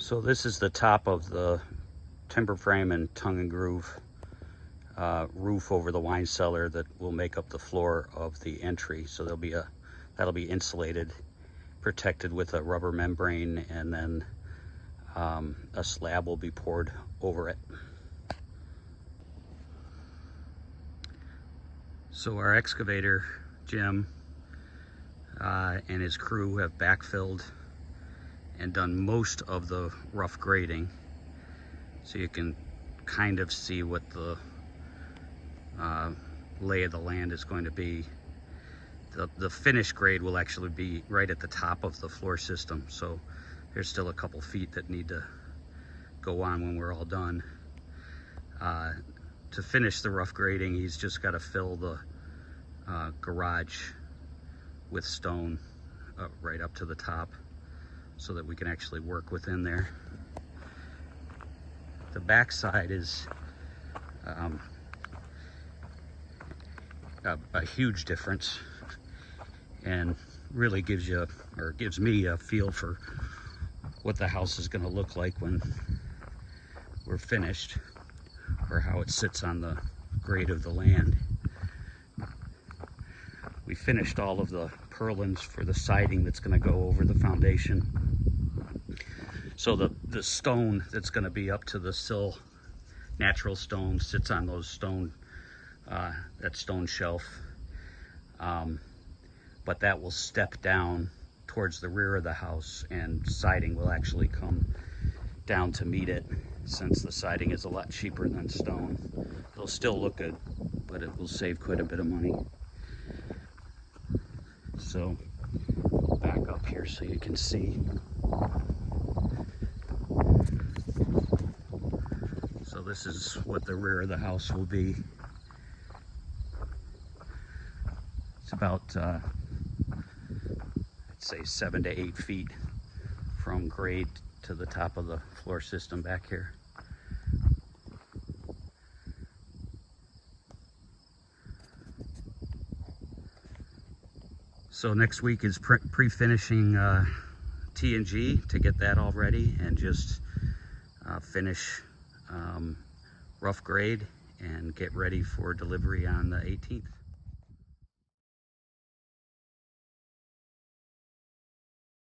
So this is the top of the timber frame and tongue and groove roof over the wine cellar that will make up the floor of the entry. So that'll be insulated, protected with a rubber membrane, and then a slab will be poured over it. So our excavator, Jim, and his crew have backfilled and done most of the rough grading, so you can kind of see what the lay of the land is going to be. The finished grade will actually be right at the top of the floor system, so there's still a couple feet that need to go on when we're all done. To finish the rough grading, he's just got to fill the garage with stone right up to the top, so that we can actually work within there. The back side is a huge difference, and really gives me a feel for what the house is going to look like when we're finished, or how it sits on the grade of the land. We finished all of the purlins for the siding that's going to go over the foundation. So the stone that's going to be up to the sill, natural stone, sits on those stone, that stone shelf. But that will step down towards the rear of the house, and siding will actually come down to meet it, since the siding is a lot cheaper than stone. It'll still look good, but it will save quite a bit of money. So back up here so you can see. So this is what the rear of the house will be. It's about, I'd say 7 to 8 feet from grade to the top of the floor system back here. So next week is pre-finishing T&G to get that all ready, and just finish rough grade and get ready for delivery on the 18th.